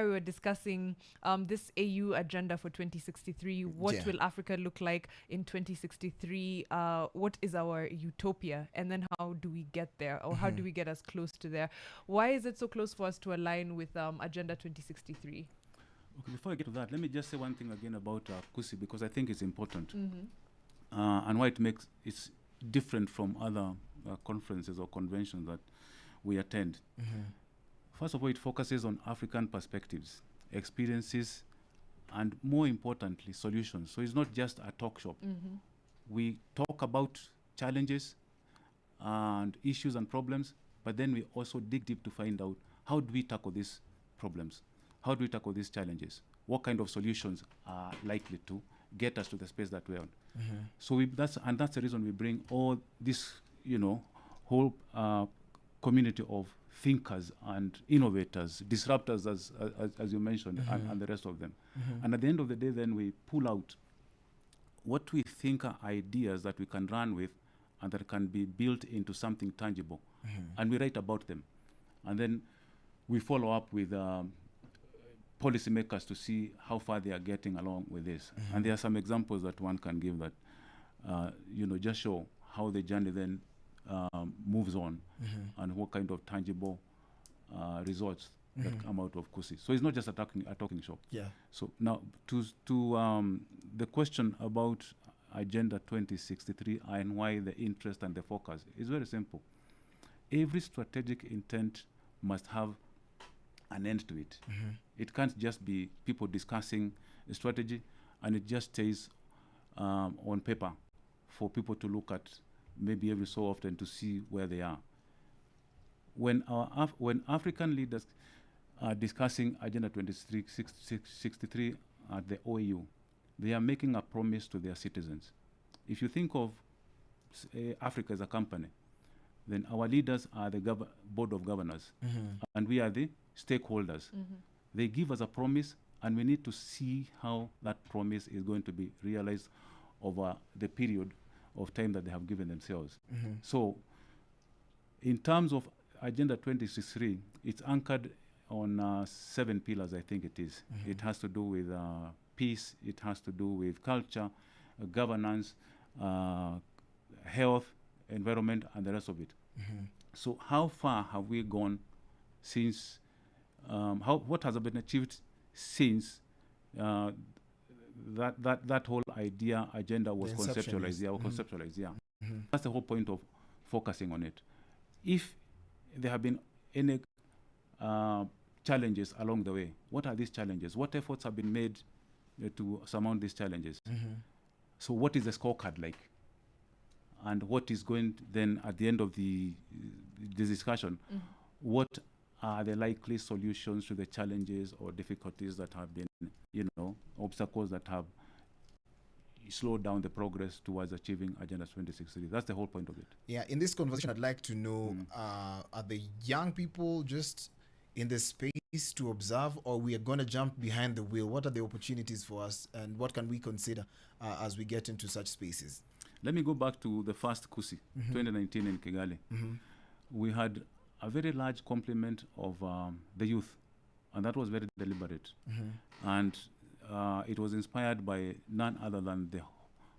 we were discussing this AU agenda for 2063. What Yeah. will Africa look like in 2063? What is our utopia? And then how do we get there? Or how do we get as close to there? Why is it so close for us to align with Agenda 2063? Okay, before I get to that, let me just say one thing again about Kusi, because I think it's important, and why it's different from other conferences or conventions that we attend. First of all, it focuses on African perspectives, experiences, and more importantly, solutions. So it's not just a talk shop. We talk about challenges and issues and problems, but then we also dig deep to find out how do we tackle these problems? How do we tackle these challenges? What kind of solutions are likely to get us to the space that we're on? So that's the reason we bring all this, whole community of thinkers and innovators, disruptors, as you mentioned, and the rest of them. And at the end of the day, then we pull out what we think are ideas that we can run with and that can be built into something tangible. And we write about them. And then we follow up with policymakers to see how far they are getting along with this. And there are some examples that one can give that, just show how the journey then moves on and what kind of tangible results that come out of Kusi. So it's not just a talking shop. Yeah. So now to the question about Agenda 2063 and why the interest and the focus is very simple. Every strategic intent must have an end to it. It can't just be people discussing a strategy and it just stays on paper for people to look at maybe every so often to see where they are. When African leaders are discussing Agenda 2063 at the OAU, they are making a promise to their citizens. If you think of Africa as a company, then our leaders are the board of governors, and we are the stakeholders. They give us a promise, and we need to see how that promise is going to be realized over the period of time that they have given themselves. So, in terms of Agenda 2063, it's anchored on 7 pillars, I think it is. It has to do with peace, it has to do with culture, governance, health, environment, and the rest of it. So how far have we gone since, what has been achieved since that whole agenda was conceptualized? That's the whole point of focusing on it. If there have been any challenges along the way, what are these challenges? What efforts have been made to surmount these challenges? So what is the scorecard like? And what is going to then, at the end of the discussion, what are the likely solutions to the challenges or difficulties that have been, obstacles that have slowed down the progress towards achieving Agenda 2063? That's the whole point of it. Yeah, in this conversation, I'd like to know, are the young people just in the space to observe, or we are going to jump behind the wheel? What are the opportunities for us, and what can we consider as we get into such spaces? Let me go back to the first Kusi, 2019 in Kigali. We had a very large complement of the youth, and that was very deliberate. And it was inspired by none other than the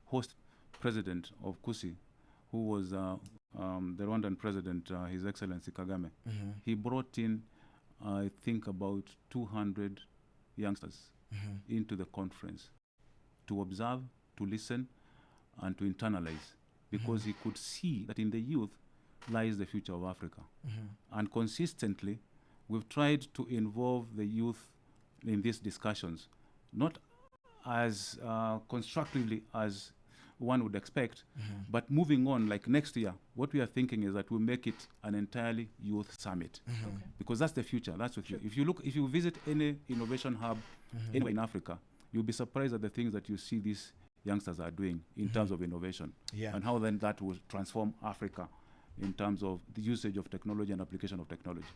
host president of Kusi, who was the Rwandan president, His Excellency Kagame. He brought in, I think, about 200 youngsters into the conference to observe, to listen, and to internalize, because he could see that in the youth lies the future of Africa. And consistently, we've tried to involve the youth in these discussions, not as constructively as one would expect, but moving on, like next year, what we are thinking is that we'll make it an entirely youth summit, because that's the future. That's the future. If you visit any innovation hub anywhere in Africa, you'll be surprised at the things that you see these youngsters are doing in terms of innovation, and how then that will transform Africa in terms of the usage of technology and application of technology.